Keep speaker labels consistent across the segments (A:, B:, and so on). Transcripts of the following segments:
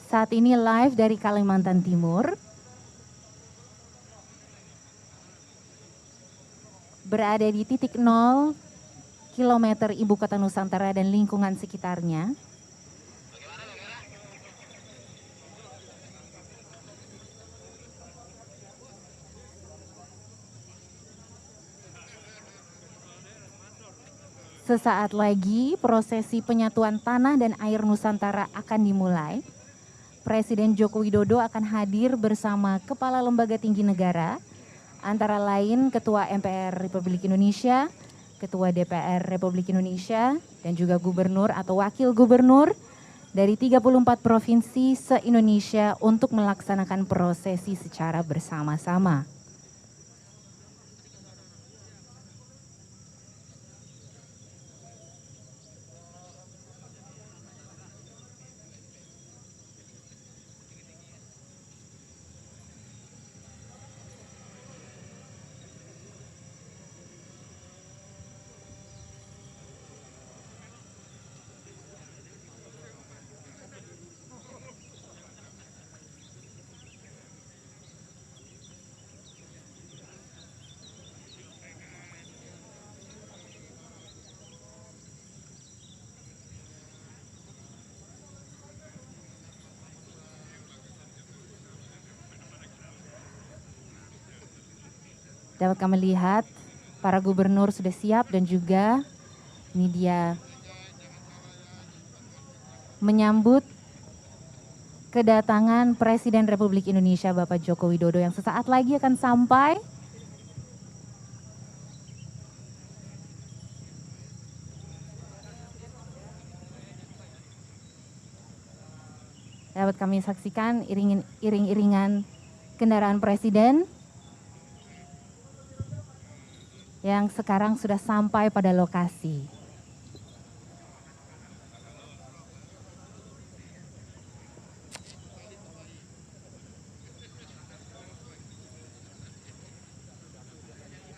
A: Saat ini live dari Kalimantan Timur. Berada di titik 0 kilometer Ibu Kota Nusantara dan lingkungan sekitarnya. Sesaat lagi prosesi penyatuan tanah dan air Nusantara akan dimulai. Presiden Joko Widodo akan hadir bersama Kepala Lembaga Tinggi Negara, antara lain Ketua MPR Republik Indonesia, Ketua DPR Republik Indonesia, dan juga Gubernur atau Wakil Gubernur dari 34 provinsi se-Indonesia untuk melaksanakan prosesi secara bersama-sama. Dapat kami lihat para gubernur sudah siap dan juga ini dia menyambut kedatangan Presiden Republik Indonesia Bapak Joko Widodo yang sesaat lagi akan sampai. Dapat kami saksikan iring-iringan kendaraan Presiden yang sekarang sudah sampai pada lokasi.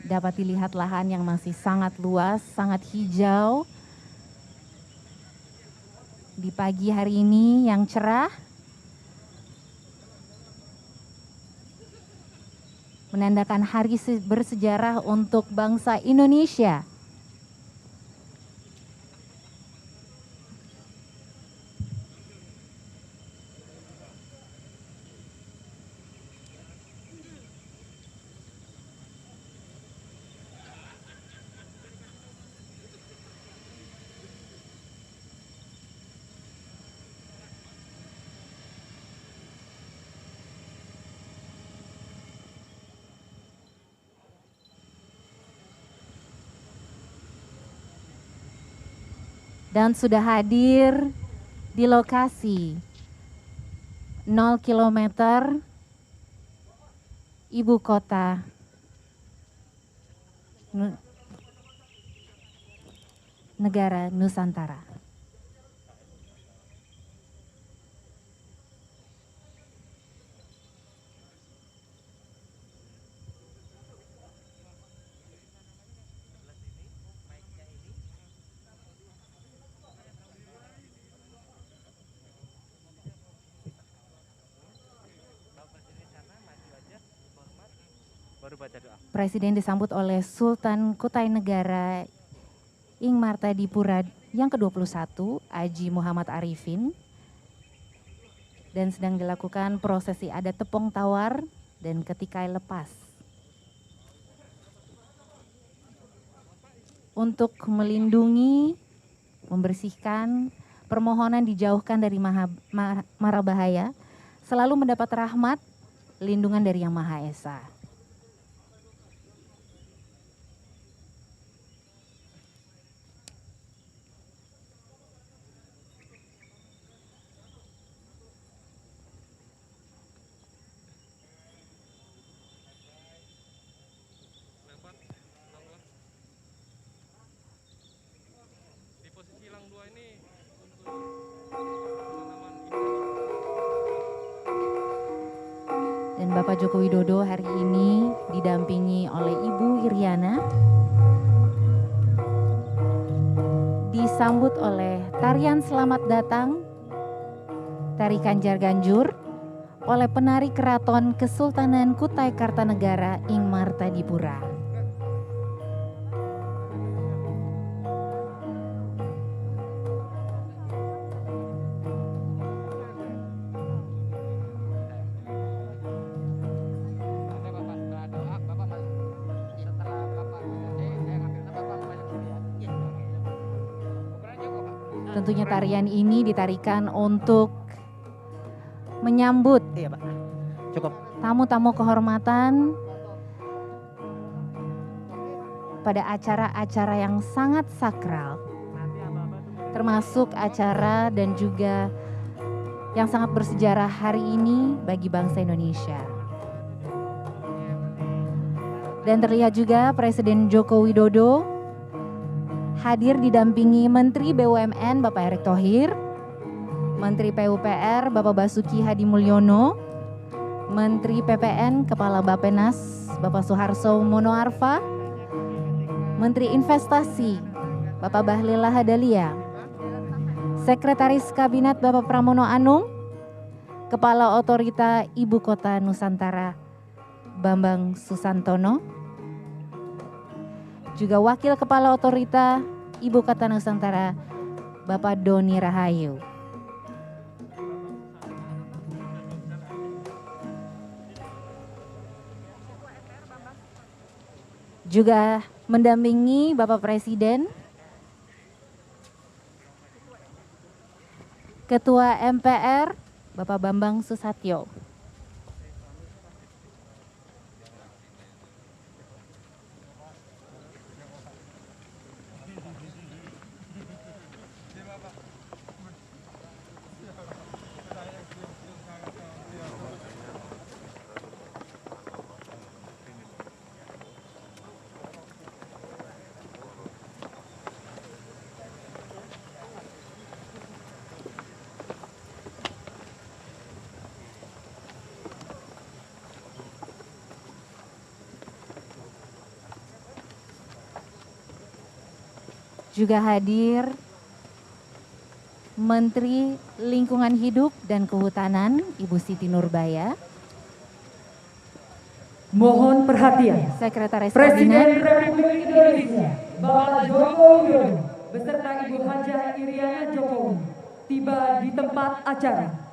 A: Dapat dilihat lahan yang masih sangat luas, sangat hijau. Di pagi hari ini yang cerah, menandakan hari bersejarah untuk bangsa Indonesia. Dan sudah hadir di lokasi 0 kilometer Ibu Kota Negara Nusantara. Presiden disambut oleh Sultan Kutai Negara Ing Martadipura yang ke-21, Haji Muhammad Arifin. Dan sedang dilakukan prosesi adat tepung tawar dan ketikai lepas. Untuk melindungi, membersihkan, permohonan dijauhkan dari mara bahaya, selalu mendapat rahmat, lindungan dari Yang Maha Esa. Dan Bapak Joko Widodo hari ini didampingi oleh Ibu Iriana, disambut oleh tarian selamat datang Tarikan Jarganjur oleh penari Keraton Kesultanan Kutai Kartanegara ing Martadipura. Tentunya tarian ini ditarikan untuk menyambut tamu-tamu kehormatan pada acara-acara yang sangat sakral, termasuk acara dan juga yang sangat bersejarah hari ini bagi bangsa Indonesia. Dan terlihat juga Presiden Joko Widodo hadir didampingi Menteri BUMN Bapak Erick Thohir, Menteri PUPR Bapak Basuki Hadi Mulyono, Menteri PPN Kepala Bappenas Bapak Suharso Mono Arfa, Menteri Investasi Bapak Bahlil Lahadalia, Sekretaris Kabinet Bapak Pramono Anung, Kepala Otorita Ibu Kota Nusantara Bambang Susantono, juga Wakil Kepala Otorita Ibu Kota Nusantara Bapak Doni Rahayu. Juga mendampingi Bapak Presiden, Ketua MPR Bapak Bambang Susatyo. Juga hadir Menteri Lingkungan Hidup dan Kehutanan Ibu Siti Nurbaya.
B: Mohon perhatian,
A: Sekretaris
B: Presiden
A: Kabinet
B: Republik Indonesia Bapak Joko Widodo beserta Ibu Hajah Iriana Jokowi tiba di tempat acara.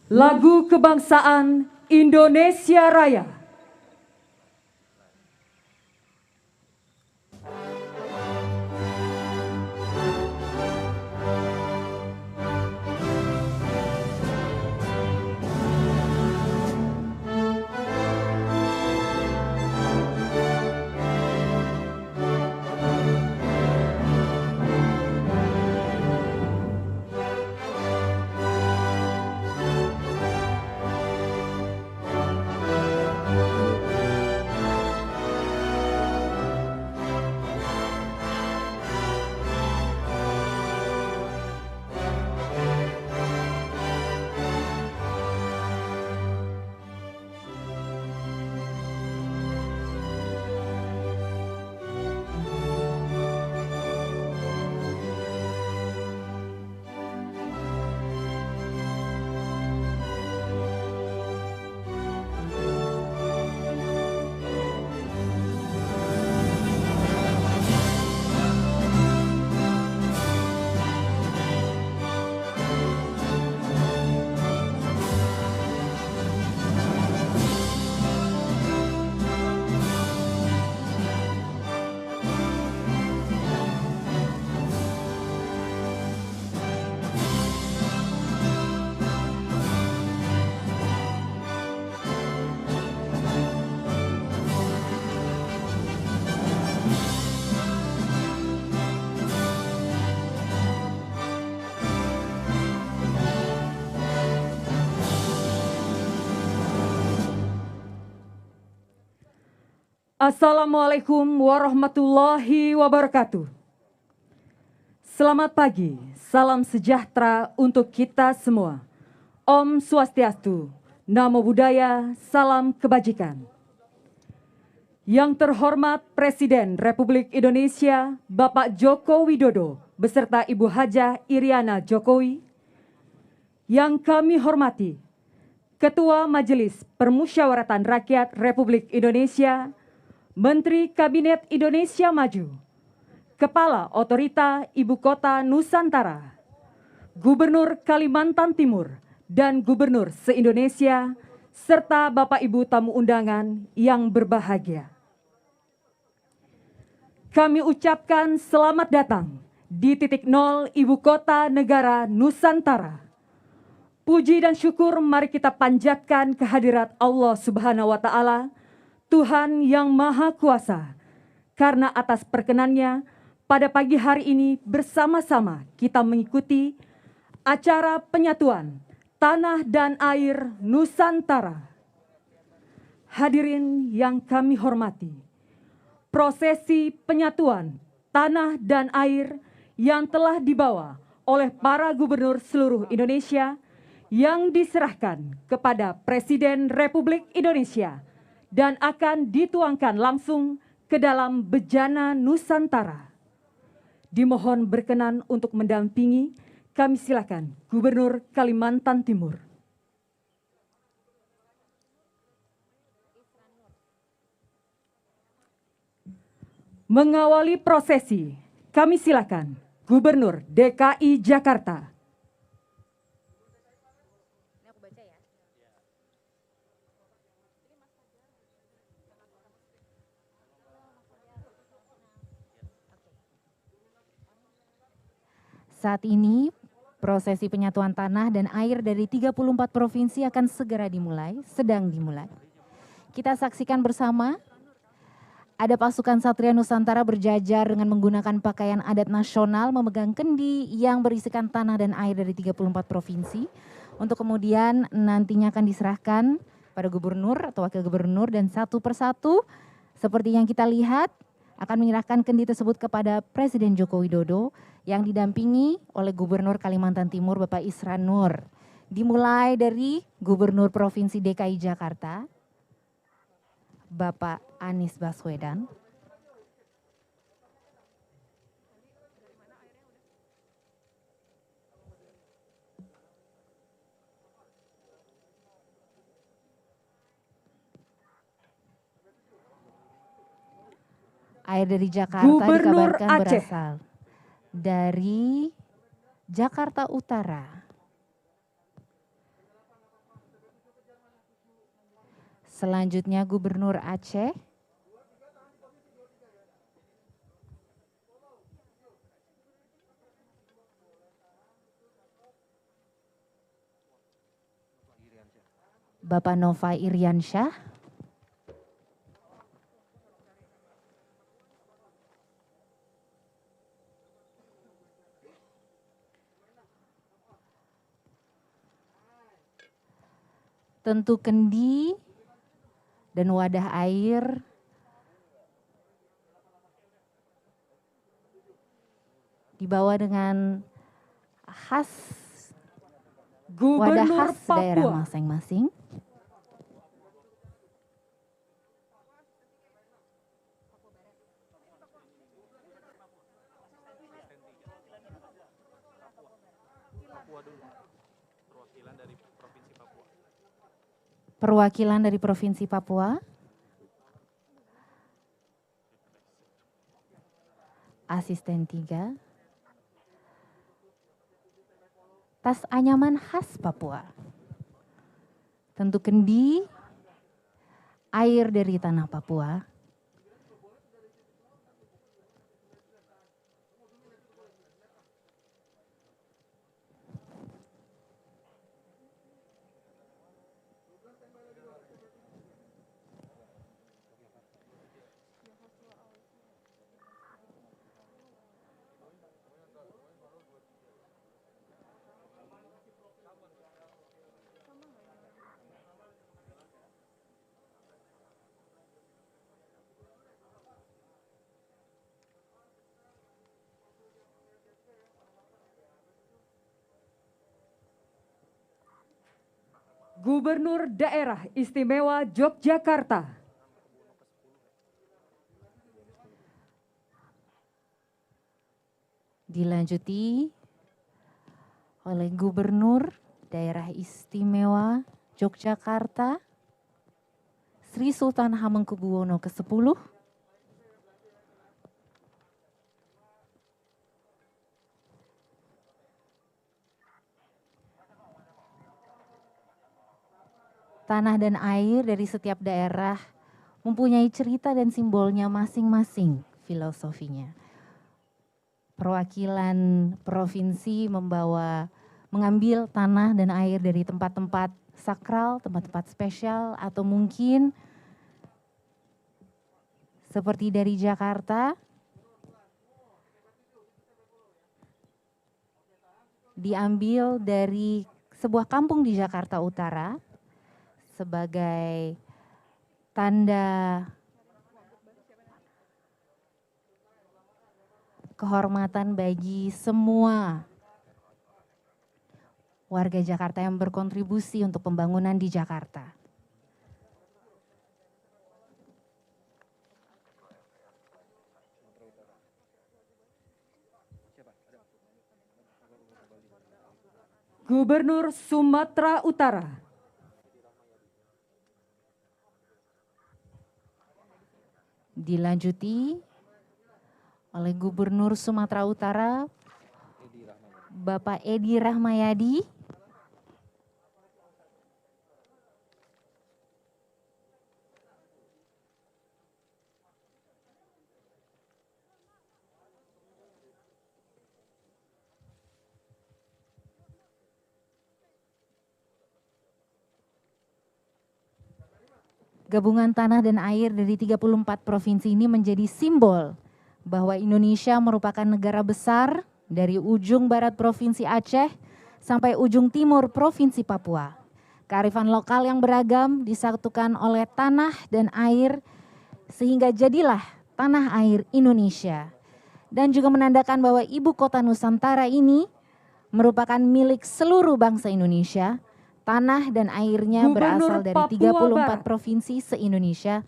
B: Lagu Kebangsaan Indonesia Raya. Assalamualaikum warahmatullahi wabarakatuh. Selamat pagi, salam sejahtera untuk kita semua. Om Swastiastu, Namo Buddhaya, salam kebajikan. Yang terhormat Presiden Republik Indonesia, Bapak Joko Widodo, beserta Ibu Hajah Iriana Jokowi. Yang kami hormati, Ketua Majelis Permusyawaratan Rakyat Republik Indonesia, Menteri Kabinet Indonesia Maju, Kepala Otorita Ibu Kota Nusantara, Gubernur Kalimantan Timur, dan Gubernur se-Indonesia, serta Bapak Ibu tamu undangan yang berbahagia. Kami ucapkan selamat datang di titik nol Ibu Kota Negara Nusantara. Puji dan syukur mari kita panjatkan kehadirat Allah Subhanahu wa Ta'ala, Tuhan yang Maha Kuasa, karena atas perkenannya pada pagi hari ini bersama-sama kita mengikuti acara penyatuan tanah dan air Nusantara. Hadirin yang kami hormati, prosesi penyatuan tanah dan air yang telah dibawa oleh para gubernur seluruh Indonesia yang diserahkan kepada Presiden Republik Indonesia dan akan dituangkan langsung ke dalam bejana Nusantara. Dimohon berkenan untuk mendampingi, kami silakan Gubernur Kalimantan Timur. Mengawali prosesi, kami silakan Gubernur DKI Jakarta.
A: Saat ini, prosesi penyatuan tanah dan air dari 34 provinsi akan segera dimulai, sedang dimulai. Kita saksikan bersama, ada pasukan Satria Nusantara berjajar dengan menggunakan pakaian adat nasional, memegang kendi yang berisikan tanah dan air dari 34 provinsi, untuk kemudian nantinya akan diserahkan pada gubernur atau wakil gubernur, dan satu persatu, seperti yang kita lihat, akan menyerahkan kendi tersebut kepada Presiden Joko Widodo yang didampingi oleh Gubernur Kalimantan Timur Bapak Isran Nur. Dimulai dari Gubernur Provinsi DKI Jakarta, Bapak Anies Baswedan. Air dari Jakarta
B: Gubernur
A: dikabarkan
B: Aceh
A: berasal dari Jakarta Utara. Selanjutnya Gubernur Aceh. Bapak Nova Iriansyah. Tentu kendi dan wadah air dibawa dengan khas wadah
B: Gubernur
A: khas daerah
B: Papua.
A: masing-masing. Perwakilan dari Provinsi Papua. Asisten 3. Tas anyaman khas Papua. Tentu kendi, air dari tanah Papua.
B: Gubernur Daerah Istimewa Yogyakarta.
A: Dilanjuti oleh Gubernur Daerah Istimewa Yogyakarta Sri Sultan Hamengkubuwono ke-10. Tanah dan air dari setiap daerah mempunyai cerita dan simbolnya masing-masing, filosofinya. Perwakilan provinsi mengambil tanah dan air dari tempat-tempat sakral, tempat-tempat spesial, atau mungkin seperti dari Jakarta, diambil dari sebuah kampung di Jakarta Utara sebagai tanda kehormatan bagi semua warga Jakarta yang berkontribusi untuk pembangunan di Jakarta.
B: Gubernur Sumatera Utara.
A: Dilanjuti oleh Gubernur Sumatera Utara, Bapak Edi Rahmayadi. Gabungan tanah dan air dari 34 provinsi ini menjadi simbol bahwa Indonesia merupakan negara besar dari ujung barat Provinsi Aceh sampai ujung timur Provinsi Papua. Kearifan lokal yang beragam disatukan oleh tanah dan air sehingga jadilah tanah air Indonesia. Dan juga menandakan bahwa ibu kota Nusantara ini merupakan milik seluruh bangsa Indonesia. Tanah dan airnya berasal dari 34 provinsi se-Indonesia,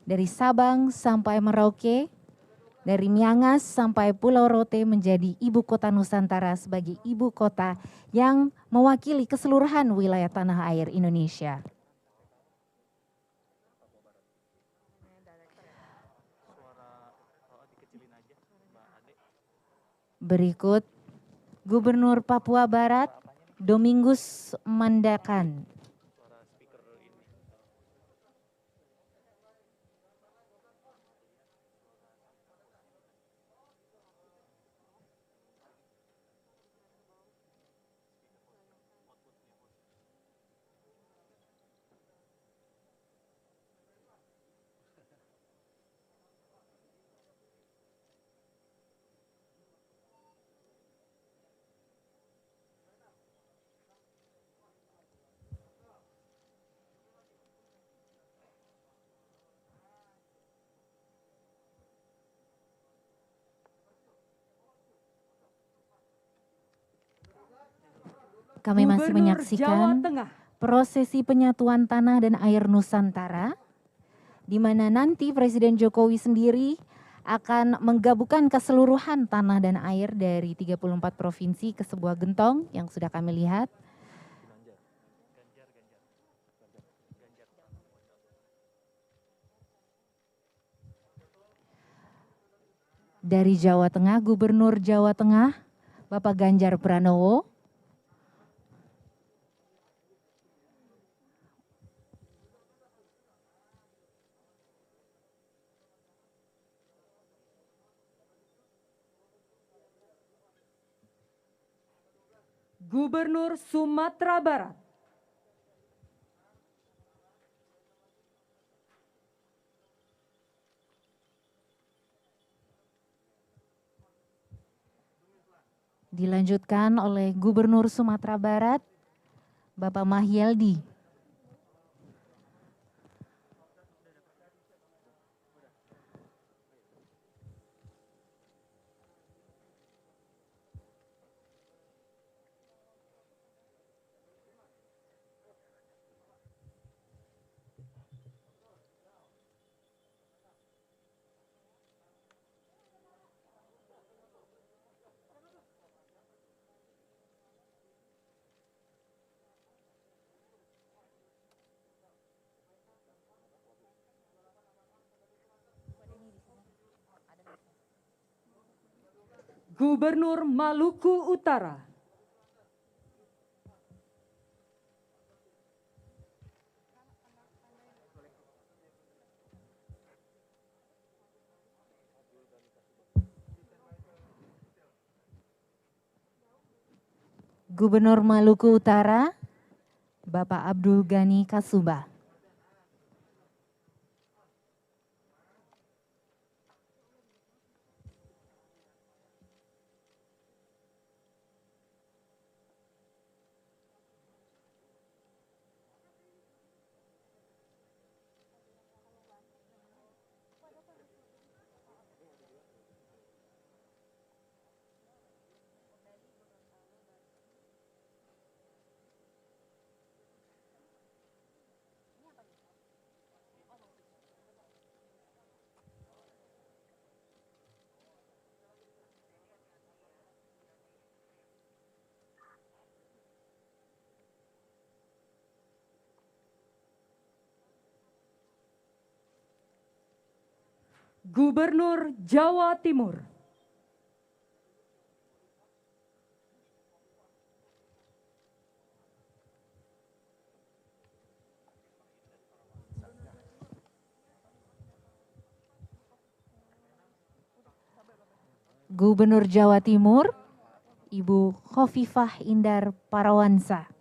A: dari Sabang sampai Merauke, dari Miangas sampai Pulau Rote menjadi ibu kota Nusantara sebagai ibu kota yang mewakili keseluruhan wilayah tanah air Indonesia. Berikut Gubernur Papua Barat, Domingus Mandakan. Kami masih menyaksikan prosesi penyatuan tanah dan air Nusantara, di mana nanti Presiden Jokowi sendiri akan menggabungkan keseluruhan tanah dan air dari 34 provinsi ke sebuah gentong yang sudah kami lihat. Dari Jawa Tengah, Gubernur Jawa Tengah, Bapak Ganjar Pranowo.
B: Gubernur Sumatera Barat.
A: Dilanjutkan oleh Gubernur Sumatera Barat, Bapak Mahyeldi.
B: Gubernur Maluku Utara.
A: Gubernur Maluku Utara, Bapak Abdul Ghani Kasubah.
B: Gubernur Jawa Timur.
A: Gubernur Jawa Timur, Ibu Khofifah Indar Parawansa.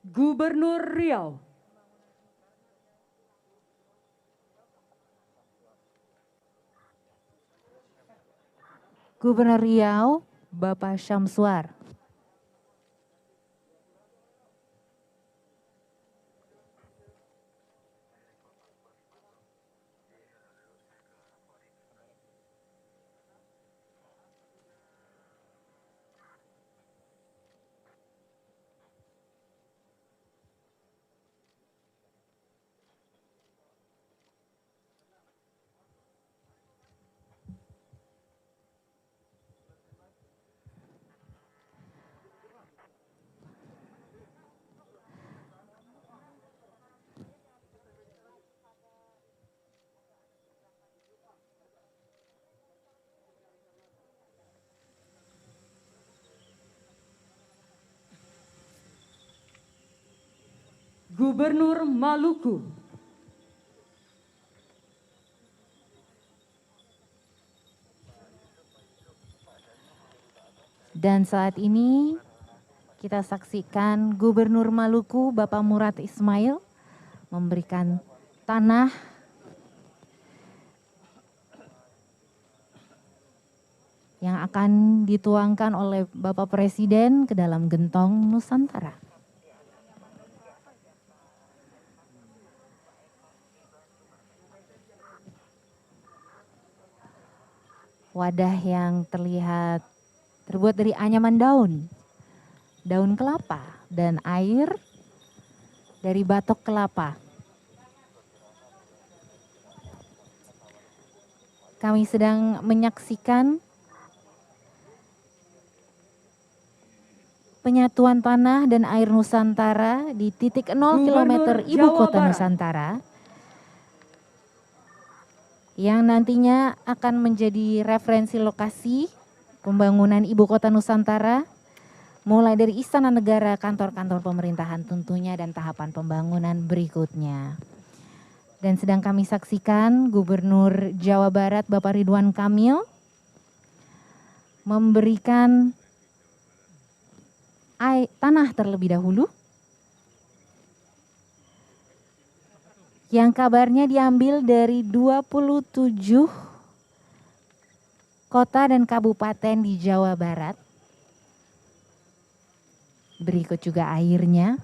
B: Gubernur Riau.
A: Gubernur Riau, Bapak Syamsuar.
B: Gubernur Maluku.
A: Dan saat ini kita saksikan Gubernur Maluku Bapak Murad Ismail memberikan tanah yang akan dituangkan oleh Bapak Presiden ke dalam gentong Nusantara. Wadah yang terlihat terbuat dari anyaman daun kelapa, dan air dari batok kelapa. Kami sedang menyaksikan penyatuan tanah dan air Nusantara di titik 0 km Ibu Kota Nusantara, yang nantinya akan menjadi referensi lokasi pembangunan Ibu Kota Nusantara, mulai dari Istana Negara, kantor-kantor pemerintahan tentunya, dan tahapan pembangunan berikutnya. Dan sedang kami saksikan Gubernur Jawa Barat Bapak Ridwan Kamil memberikan tanah terlebih dahulu, yang kabarnya diambil dari 27 kota dan kabupaten di Jawa Barat. Berikut juga airnya.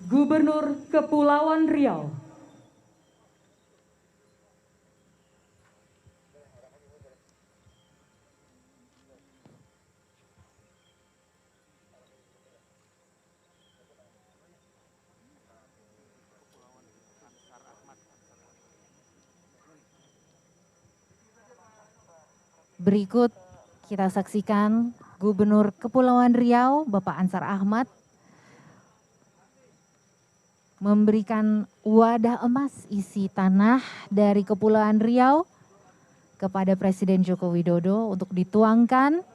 B: Gubernur Kepulauan Riau,
A: Berikut kita saksikan Gubernur Kepulauan Riau Bapak Ansar Ahmad memberikan wadah emas isi tanah dari Kepulauan Riau kepada Presiden Joko Widodo untuk dituangkan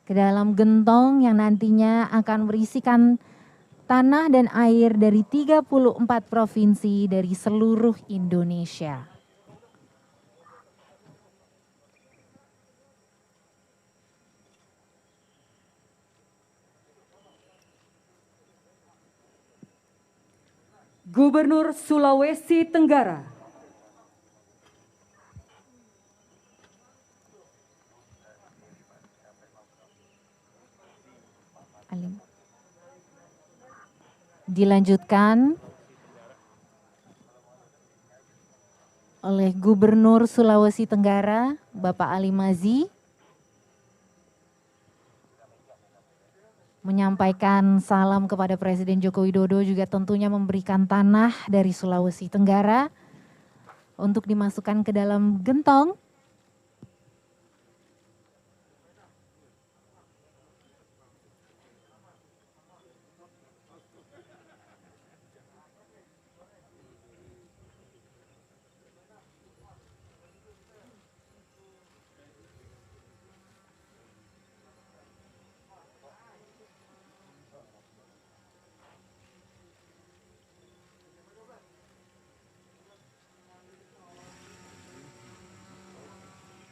A: ke dalam gentong yang nantinya akan berisikan tanah dan air dari 34 provinsi dari seluruh Indonesia.
B: Gubernur Sulawesi Tenggara,
A: Dilanjutkan oleh Gubernur Sulawesi Tenggara, Bapak Ali Mazi, menyampaikan salam kepada Presiden Joko Widodo, juga tentunya memberikan tanah dari Sulawesi Tenggara untuk dimasukkan ke dalam gentong.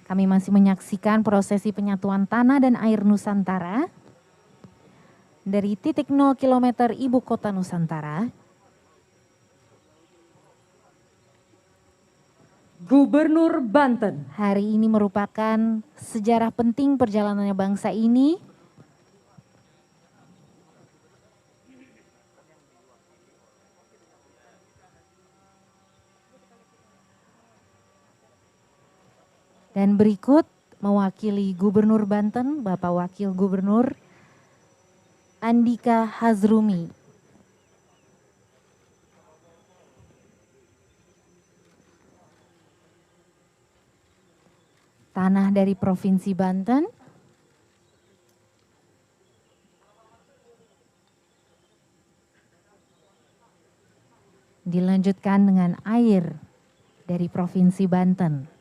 A: Kami masih menyaksikan prosesi penyatuan tanah dan air Nusantara dari titik 0 km Ibu Kota Nusantara.
B: Gubernur Banten,
A: Hari ini merupakan sejarah penting perjalanannya bangsa ini. Dan berikut mewakili Gubernur Banten, Bapak Wakil Gubernur Andika Hazrumi. Tanah dari Provinsi Banten. Dilanjutkan dengan air dari Provinsi Banten.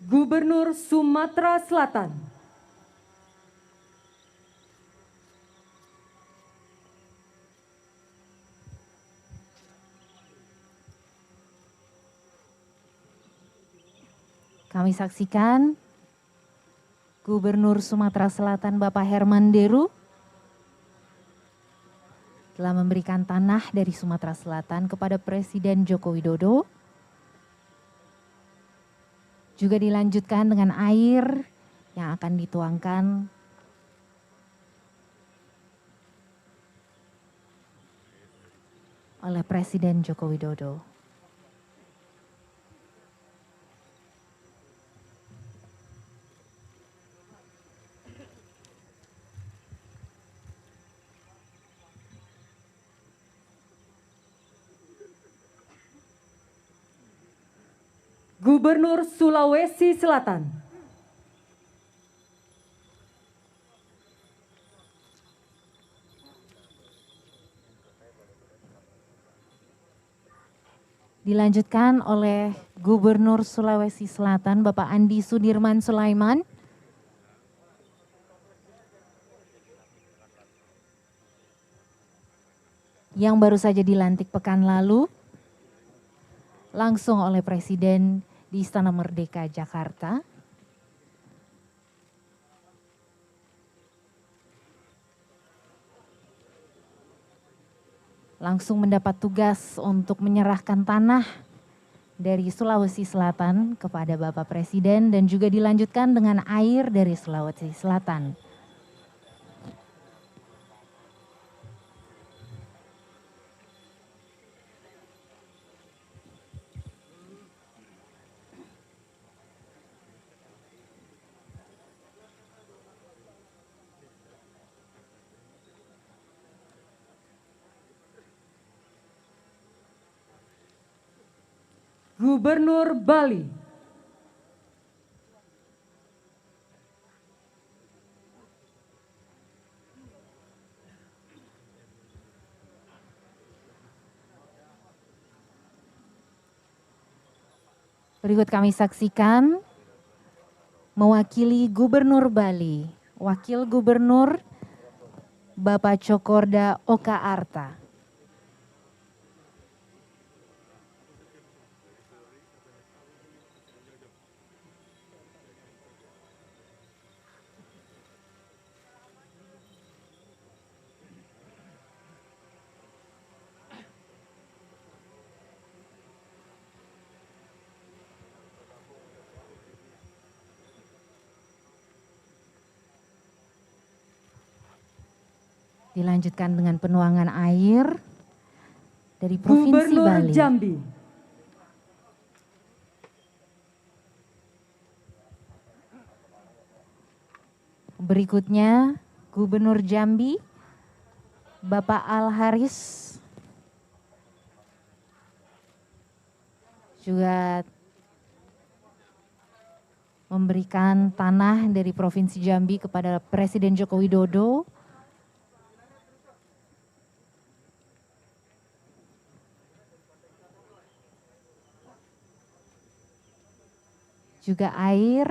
B: Gubernur Sumatera Selatan,
A: Kami saksikan Gubernur Sumatera Selatan Bapak Herman Deru telah memberikan tanah dari Sumatera Selatan kepada Presiden Joko Widodo. Juga dilanjutkan dengan air yang akan dituangkan oleh Presiden Joko Widodo.
B: Gubernur Sulawesi Selatan.
A: Dilanjutkan oleh Gubernur Sulawesi Selatan Bapak Andi Sudirman Sulaiman. Yang baru saja dilantik pekan lalu langsung oleh Presiden di Istana Merdeka Jakarta. Langsung mendapat tugas untuk menyerahkan tanah dari Sulawesi Selatan kepada Bapak Presiden dan juga dilanjutkan dengan air dari Sulawesi Selatan.
B: Gubernur Bali.
A: Berikut kami saksikan mewakili Gubernur Bali, Wakil Gubernur Bapak Cokorda Oka Arta. Dilanjutkan dengan penuangan air dari Provinsi
B: Gubernur
A: Bali.
B: Jambi.
A: Berikutnya Gubernur Jambi Bapak Al Haris juga memberikan tanah dari Provinsi Jambi kepada Presiden Joko Widodo. Juga air.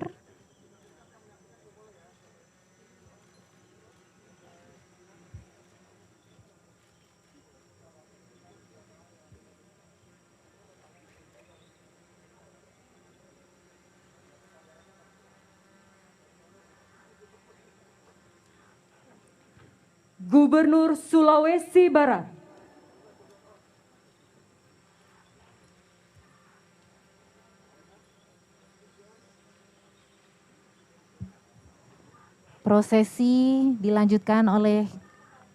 B: Gubernur Sulawesi Barat.
A: Prosesi dilanjutkan oleh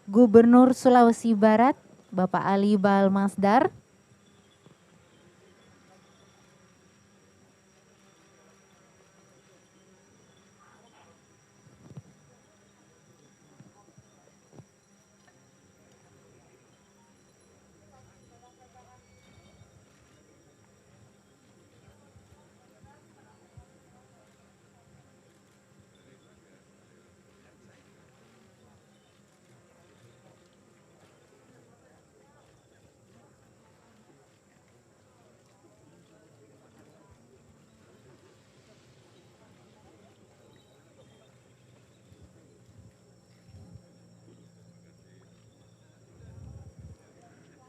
A: Gubernur Sulawesi Barat Bapak Ali Balmasdar.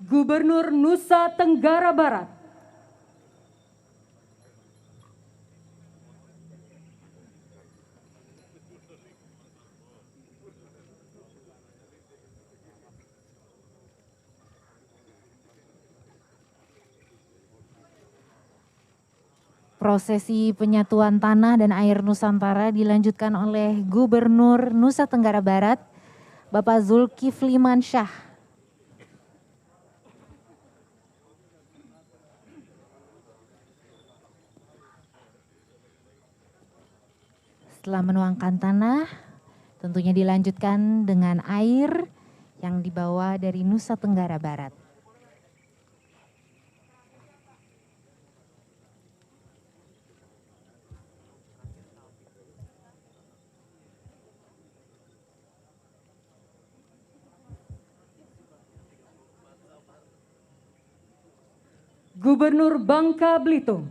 B: Gubernur Nusa Tenggara Barat.
A: Prosesi penyatuan tanah dan air Nusantara dilanjutkan oleh Gubernur Nusa Tenggara Barat, Bapak Zulkifli Mansyah. Setelah menuangkan tanah, tentunya dilanjutkan dengan air yang dibawa dari Nusa Tenggara Barat.
B: Gubernur Bangka Belitung.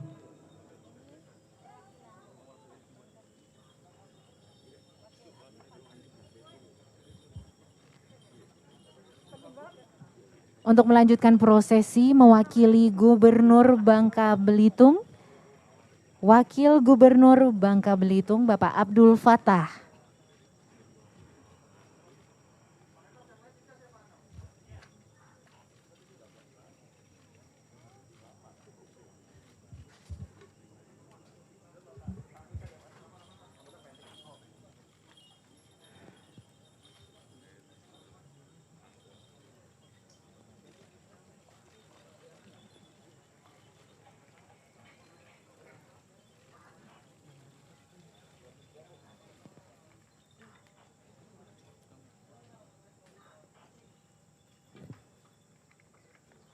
A: Untuk melanjutkan prosesi mewakili Gubernur Bangka Belitung, Wakil Gubernur Bangka Belitung Bapak Abdul Fattah.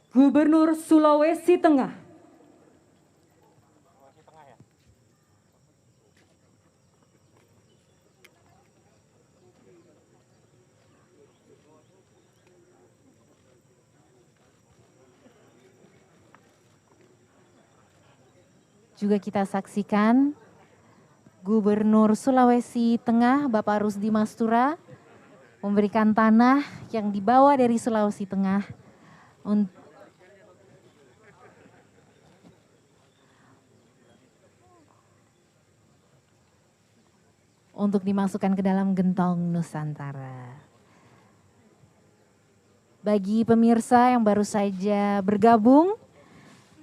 B: Gubernur Sulawesi Tengah.
A: Juga kita saksikan Gubernur Sulawesi Tengah Bapak Rusdi Mastura memberikan tanah yang dibawa dari Sulawesi Tengah untuk dimasukkan ke dalam gentong Nusantara. Bagi pemirsa yang baru saja bergabung,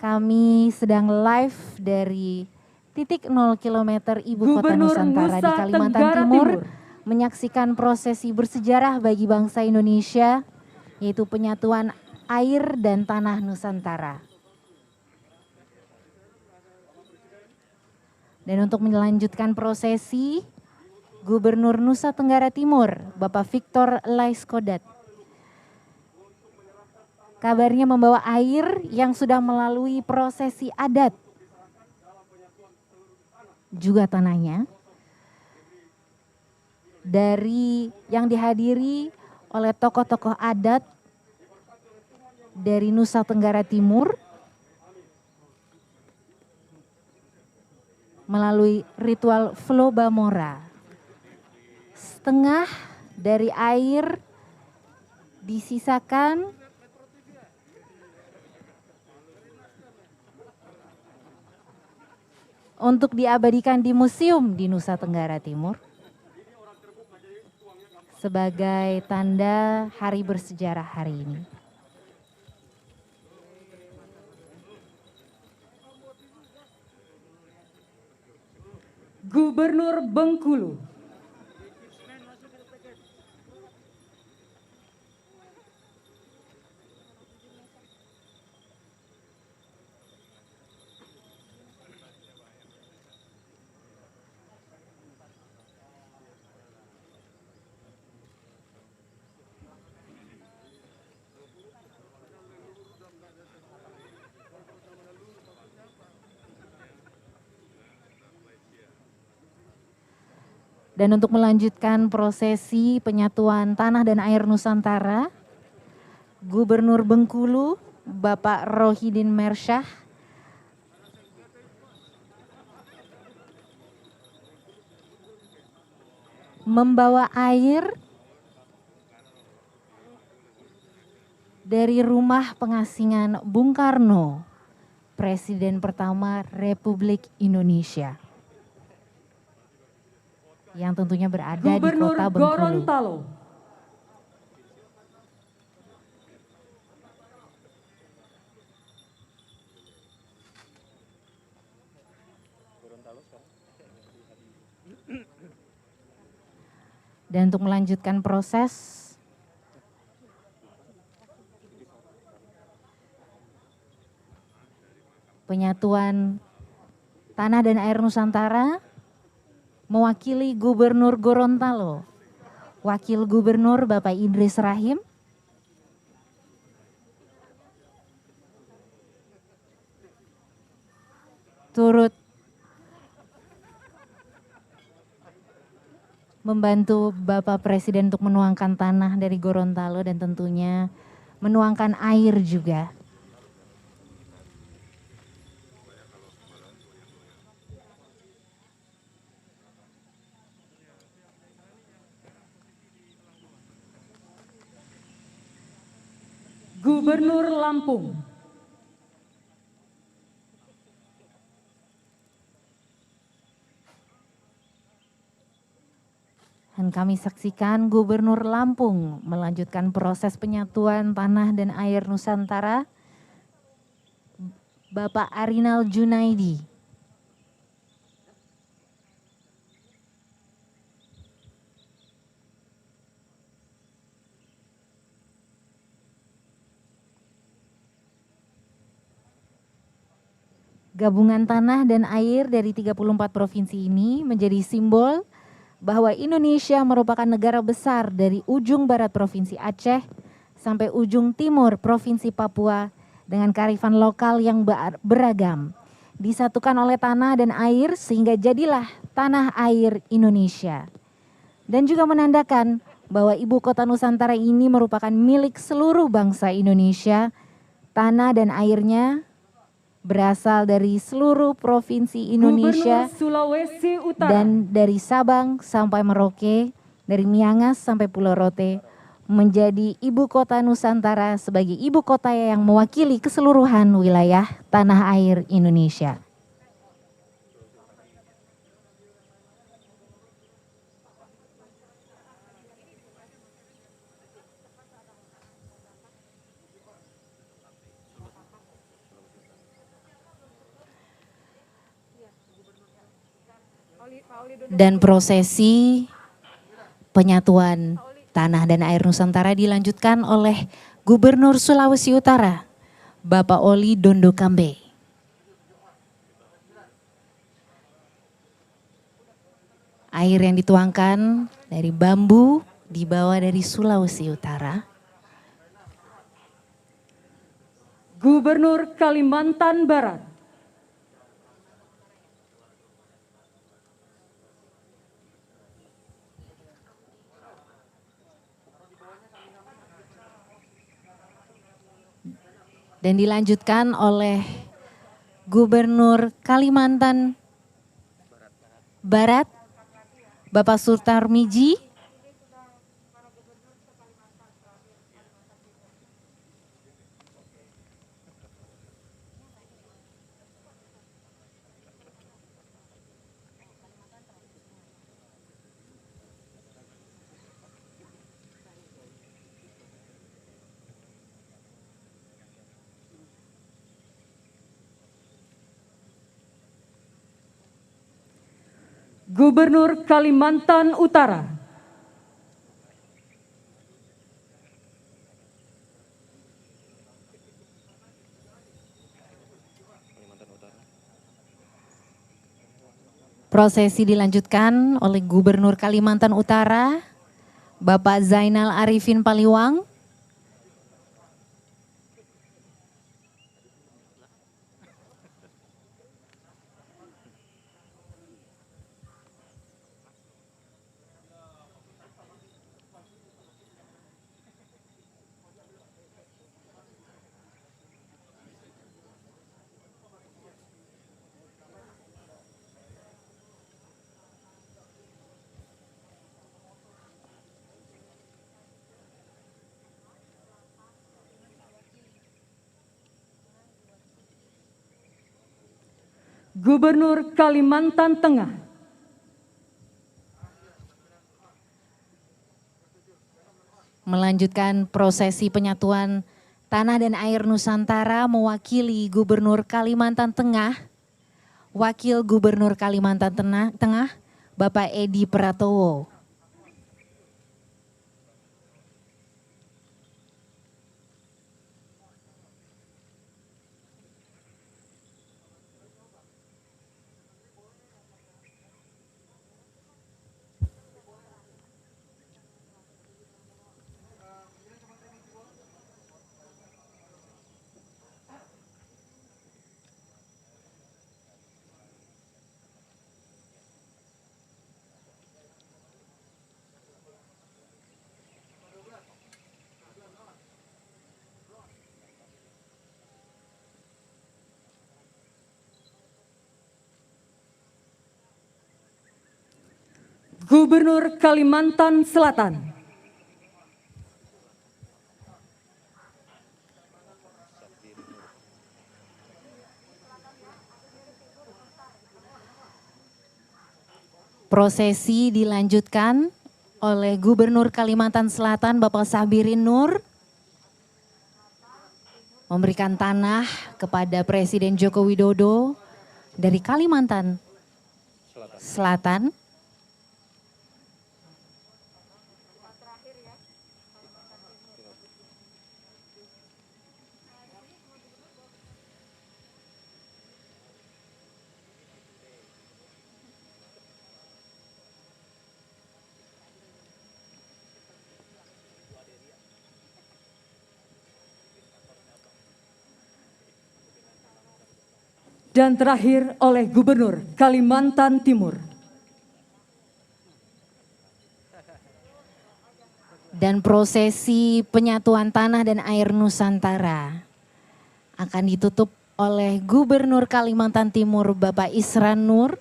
A: kami sedang live dari titik 0 km Ibu Kota Nusantara di Kalimantan Timur, menyaksikan prosesi bersejarah bagi bangsa Indonesia, yaitu penyatuan air dan tanah Nusantara. Dan untuk melanjutkan prosesi, Gubernur Nusa Tenggara Timur, Bapak Victor Laiskodat, kabarnya membawa air yang sudah melalui prosesi adat, juga tanahnya, dari yang dihadiri oleh tokoh-tokoh adat dari Nusa Tenggara Timur, melalui ritual Flobamora. Setengah dari air disisakan untuk diabadikan di museum di Nusa Tenggara Timur sebagai tanda hari bersejarah hari ini.
B: Gubernur Bengkulu.
A: Dan untuk melanjutkan prosesi penyatuan tanah dan air Nusantara, Gubernur Bengkulu, Bapak Rohidin Mersyah, membawa air dari rumah pengasingan Bung Karno, Presiden pertama Republik Indonesia, yang tentunya berada
B: Gubernur
A: di Kota Bengkulu.
B: Gorontalo.
A: Dan untuk melanjutkan proses penyatuan tanah dan air Nusantara, mewakili Gubernur Gorontalo, Wakil Gubernur Bapak Idris Rahim, turut membantu Bapak Presiden untuk menuangkan tanah dari Gorontalo dan tentunya menuangkan air juga.
B: Gubernur Lampung,
A: dan kami saksikan Gubernur Lampung melanjutkan proses penyatuan tanah dan air Nusantara, Bapak Arinal Junaidi. Gabungan tanah dan air dari 34 provinsi ini menjadi simbol bahwa Indonesia merupakan negara besar dari ujung barat Provinsi Aceh sampai ujung timur Provinsi Papua dengan kearifan lokal yang beragam. Disatukan oleh tanah dan air sehingga jadilah tanah air Indonesia. Dan juga menandakan bahwa ibu kota Nusantara ini merupakan milik seluruh bangsa Indonesia. Tanah dan airnya berasal dari seluruh provinsi Indonesia,
B: Gubernur Sulawesi Utara,
A: dan dari Sabang sampai Merauke, dari Miangas sampai Pulau Rote, menjadi ibu kota Nusantara sebagai ibu kota yang mewakili keseluruhan wilayah tanah air Indonesia. Dan prosesi penyatuan tanah dan air Nusantara dilanjutkan oleh Gubernur Sulawesi Utara, Bapak Oli Dondo Kambe. Air yang dituangkan dari bambu dibawa dari Sulawesi Utara.
B: Gubernur Kalimantan Barat,
A: dan dilanjutkan oleh Gubernur Kalimantan Barat, Bapak Sutarmiji.
B: Gubernur Kalimantan Utara,
A: Prosesi dilanjutkan oleh Gubernur Kalimantan Utara, Bapak Zainal Arifin Paliwang.
B: Gubernur Kalimantan Tengah,
A: melanjutkan prosesi penyatuan tanah dan air Nusantara mewakili Gubernur Kalimantan Tengah, Wakil Gubernur Kalimantan Tengah, Bapak Edi Pratowo.
B: Gubernur Kalimantan Selatan.
A: Prosesi dilanjutkan oleh Gubernur Kalimantan Selatan Bapak Sabirin Nur memberikan tanah kepada Presiden Joko Widodo dari Kalimantan Selatan.
B: Dan terakhir oleh Gubernur Kalimantan Timur.
A: Dan prosesi penyatuan tanah dan air Nusantara akan ditutup oleh Gubernur Kalimantan Timur Bapak Isran Nur.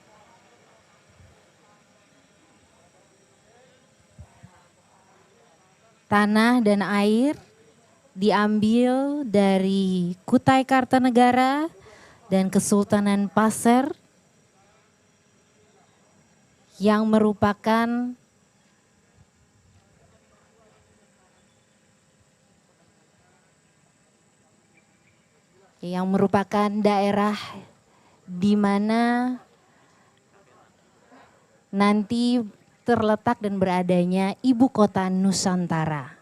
A: Tanah dan air diambil dari Kutai Kartanegara dan Kesultanan Pasir yang merupakan daerah di mana nanti terletak dan beradanya ibu kota Nusantara.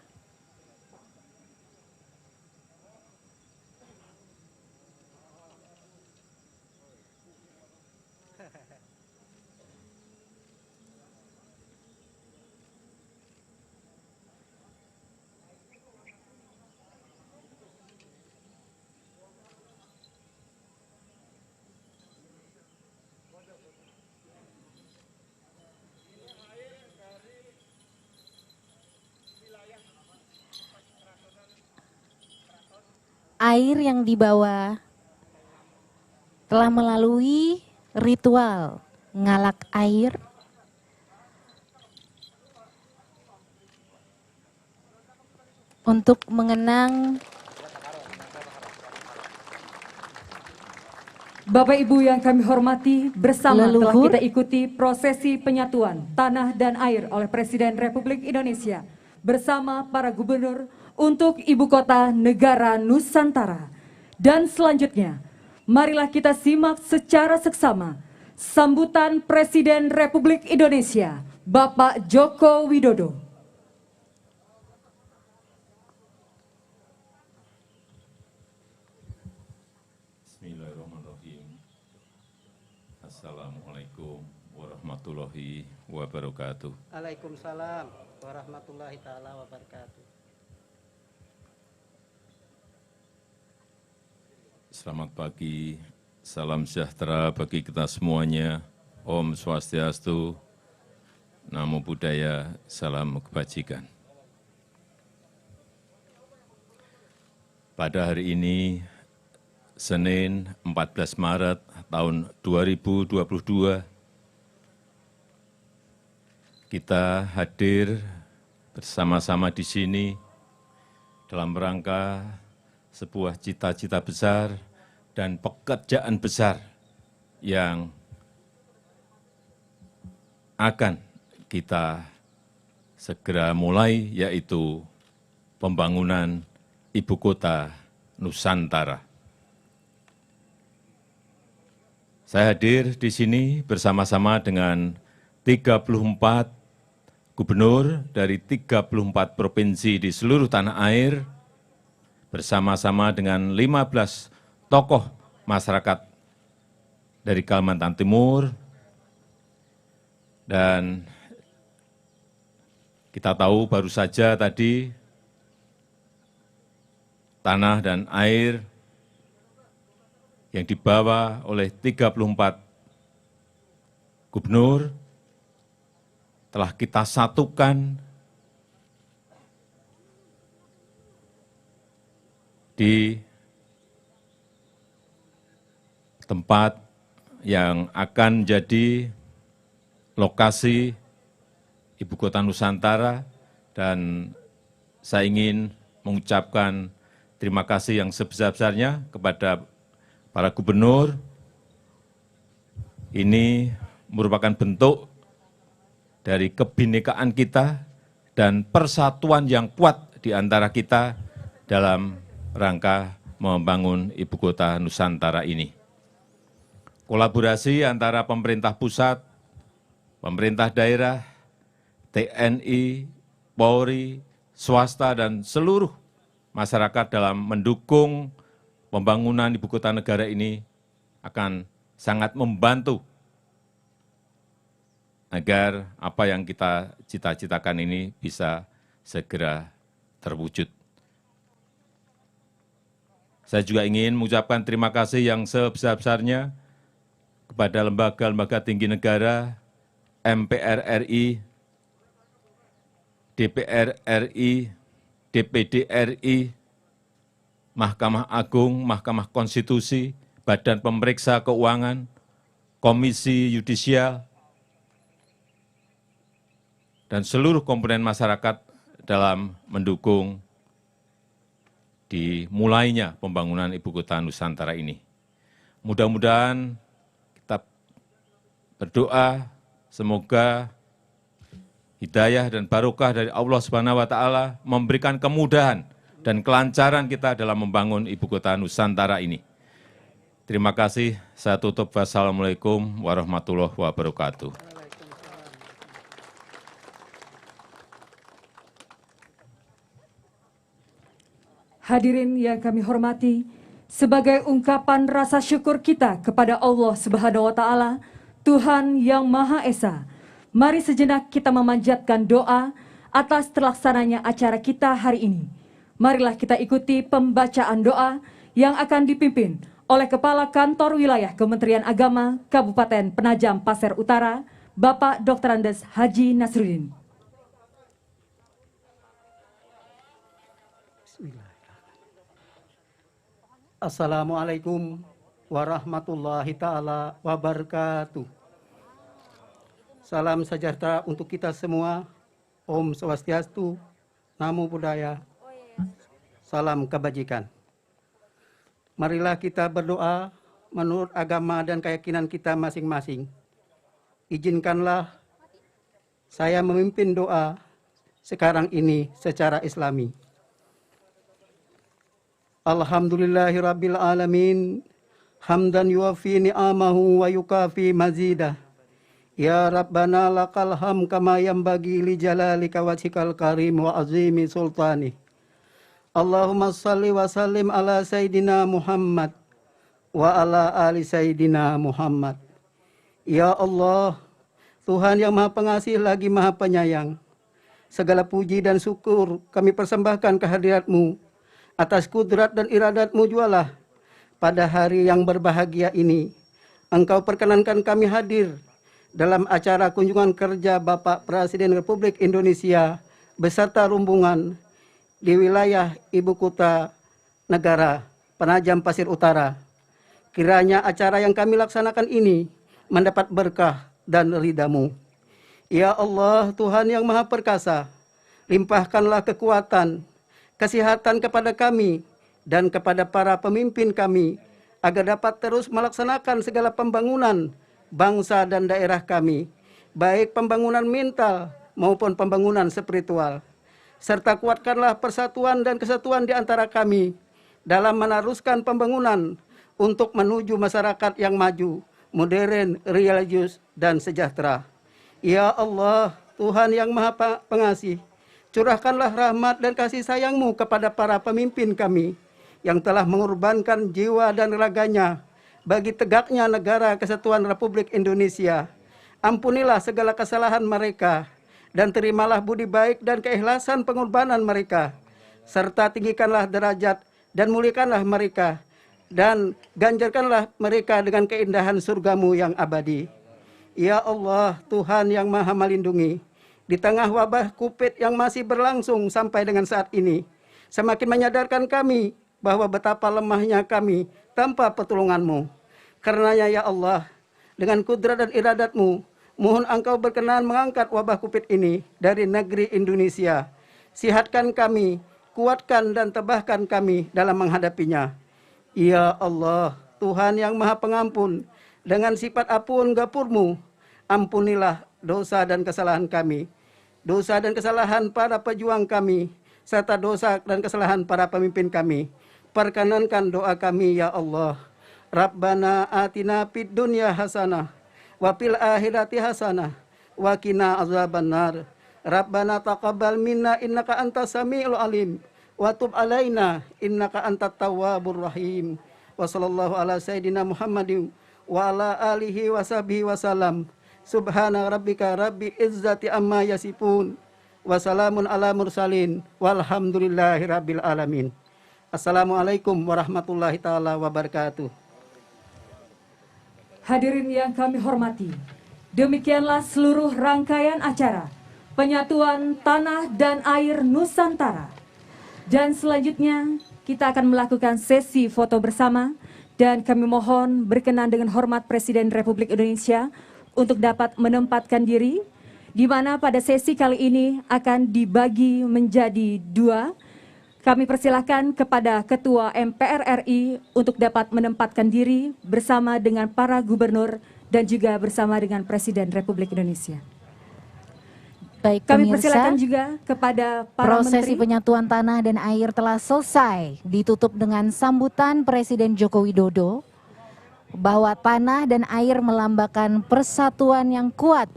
A: Air yang dibawa telah melalui ritual ngalak air untuk mengenang
B: Bapak Ibu yang kami hormati, bersama telah
A: leluhur
B: kita ikuti prosesi penyatuan tanah dan air oleh Presiden Republik Indonesia bersama para gubernur untuk Ibu Kota Negara Nusantara. Dan selanjutnya, marilah kita simak secara seksama sambutan Presiden Republik Indonesia, Bapak Joko Widodo.
C: Bismillahirrahmanirrahim. Assalamualaikum warahmatullahi wabarakatuh.
D: Waalaikumsalam warahmatullahi taala wabarakatuh.
C: Selamat pagi, salam sejahtera bagi kita semuanya. Om Swastiastu, Namo Buddhaya, salam kebajikan. Pada hari ini, Senin 14 Maret tahun 2022, kita hadir bersama-sama di sini dalam rangka sebuah cita-cita besar dan pekerjaan besar yang akan kita segera mulai, yaitu pembangunan Ibu Kota Nusantara. Saya hadir di sini bersama-sama dengan 34 gubernur dari 34 provinsi di seluruh tanah air, bersama-sama dengan 15 tokoh masyarakat dari Kalimantan Timur, dan kita tahu baru saja tadi tanah dan air yang dibawa oleh 34 gubernur telah kita satukan di tempat yang akan jadi lokasi Ibu Kota Nusantara, dan saya ingin mengucapkan terima kasih yang sebesar-besarnya kepada para gubernur. Ini merupakan bentuk dari kebinekaan kita dan persatuan yang kuat di antara kita dalam rangka membangun Ibu Kota Nusantara ini. Kolaborasi antara pemerintah pusat, pemerintah daerah, TNI, Polri, swasta, dan seluruh masyarakat dalam mendukung pembangunan Ibu Kota Negara ini akan sangat membantu agar apa yang kita cita-citakan ini bisa segera terwujud. Saya juga ingin mengucapkan terima kasih yang sebesar-besarnya kepada lembaga-lembaga tinggi negara, MPR RI, DPR RI, DPD RI, Mahkamah Agung, Mahkamah Konstitusi, Badan Pemeriksa Keuangan, Komisi Yudisial, dan seluruh komponen masyarakat dalam mendukung dimulainya pembangunan Ibu Kota Nusantara ini. Mudah-mudahan kita berdoa semoga hidayah dan barokah dari Allah Subhanahu wa Ta'ala memberikan kemudahan dan kelancaran kita dalam membangun Ibu Kota Nusantara ini. Terima kasih. Saya tutup. Wassalamualaikum warahmatullahi wabarakatuh.
B: Hadirin yang kami hormati, sebagai ungkapan rasa syukur kita kepada Allah Subhanahu wa Ta'ala, Tuhan yang Maha Esa, mari sejenak kita memanjatkan doa atas terlaksananya acara kita hari ini. Marilah kita ikuti pembacaan doa yang akan dipimpin oleh Kepala Kantor Wilayah Kementerian Agama Kabupaten Penajam Pasir Utara, Bapak Dr. Andes Haji Nasruddin.
D: Assalamualaikum warahmatullahi ta'ala wabarakatuh. Salam sejahtera untuk kita semua. Om Swastiastu, Namo Buddhaya, salam kebajikan. Marilah kita berdoa menurut agama dan keyakinan kita masing-masing. Izinkanlah saya memimpin doa sekarang ini secara Islami. Alhamdulillahirabbil alamin, hamdan yuwafi ni'amahu wa yukafi mazidah. Ya Rabbana lakal ham kama yanbaghi li jalalika wajhikal karim wa azimi sultani. Allahumma salli wa sallim ala Sayyidina Muhammad wa ala ali Sayyidina Muhammad. Ya Allah, Tuhan yang Maha Pengasih lagi Maha Penyayang, segala puji dan syukur kami persembahkan kehadirat-Mu atas kudrat dan iradat-Mu jualah pada hari yang berbahagia ini. Engkau perkenankan kami hadir dalam acara kunjungan kerja Bapak Presiden Republik Indonesia beserta rombongan di wilayah Ibu Kota Negara Penajam Pasir Utara. Kiranya acara yang kami laksanakan ini mendapat berkah dan ridha-Mu. Ya Allah, Tuhan yang Maha Perkasa, limpahkanlah kekuatan, kesehatan kepada kami dan kepada para pemimpin kami, agar dapat terus melaksanakan segala pembangunan bangsa dan daerah kami, baik pembangunan mental maupun pembangunan spiritual. Serta kuatkanlah persatuan dan kesatuan di antara kami dalam meneruskan pembangunan untuk menuju masyarakat yang maju, modern, religius, dan sejahtera. Ya Allah, Tuhan yang Maha Pengasih, curahkanlah rahmat dan kasih sayang-Mu kepada para pemimpin kami yang telah mengorbankan jiwa dan raganya bagi tegaknya negara kesatuan Republik Indonesia. Ampunilah segala kesalahan mereka dan terimalah budi baik dan keikhlasan pengorbanan mereka, serta tinggikanlah derajat dan muliakanlah mereka, dan ganjarkanlah mereka dengan keindahan surga-Mu yang abadi. Ya Allah, Tuhan yang Maha Melindungi, di tengah wabah COVID yang masih berlangsung sampai dengan saat ini, semakin menyadarkan kami bahwa betapa lemahnya kami tanpa pertolongan-Mu. Karenanya ya Allah, dengan kudrat dan iradat-Mu, mohon Engkau berkenan mengangkat wabah COVID ini dari negeri Indonesia. Sihatkan kami, kuatkan dan tabahkan kami dalam menghadapinya. Ya Allah, Tuhan yang Maha Pengampun, dengan sifat ampun gapur-Mu, ampunilah dosa dan kesalahan kami, dosa dan kesalahan para pejuang kami, serta dosa dan kesalahan para pemimpin kami. Perkenankan doa kami ya Allah. Rabbana atina fid dunya hasanah wa fil akhirati hasanah wa qina azabannar. Rabbana taqabbal minna innaka antas samiul alim wa tub alaina innaka antat tawwabur rahim. Wa sallallahu ala sayidina Muhammadin wa ala alihi wa sahbihi wasallam. Subhana rabbika rabbil izzati amma yasifun wa salamun ala mursalin walhamdulillahi rabbil alamin. Assalamualaikum warahmatullahi taala wabarakatuh.
B: Hadirin yang kami hormati, demikianlah seluruh rangkaian acara penyatuan tanah dan air Nusantara. Dan selanjutnya kita akan melakukan sesi foto bersama, dan kami mohon berkenan dengan hormat Presiden Republik Indonesia untuk dapat menempatkan diri, di mana pada sesi kali ini akan dibagi menjadi dua. Kami persilahkan kepada Ketua MPR RI untuk dapat menempatkan diri bersama dengan para gubernur dan juga bersama dengan Presiden Republik Indonesia.
A: Baik,
B: Kami
A: pemirsa,
B: persilakan juga kepada para
A: prosesi
B: menteri.
A: penyatuan tanah dan air telah selesai, ditutup dengan sambutan Presiden Joko Widodo bahwa tanah dan air melambangkan persatuan yang kuat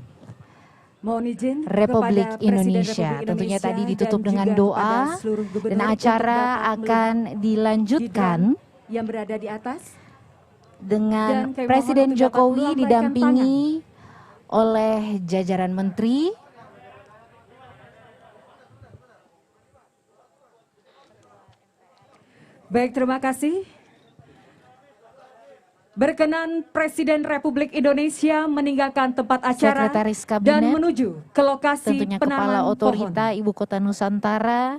B: Mohon izin
A: Republik
B: kepada Presiden
A: Indonesia.
B: Republik
A: Tentunya
B: Indonesia
A: tadi ditutup
B: dan
A: dengan
B: juga
A: doa
B: kepada seluruh gubernur
A: dan
B: untuk
A: acara
B: dapat
A: akan
B: melihat
A: dilanjutkan
B: gibran yang berada di atas.
A: dengan
B: Dan kami mohon
A: Presiden
B: untuk dapat
A: Jokowi
B: melambaikan
A: didampingi oleh jajaran menteri.
B: Baik, terima kasih. Berkenan Presiden Republik Indonesia meninggalkan tempat acara
A: Sekretaris
B: dan
A: Kabinet,
B: menuju ke lokasi
A: tentunya Kepala
B: penanaman pohon.
A: Otorita Ibu Kota Nusantara,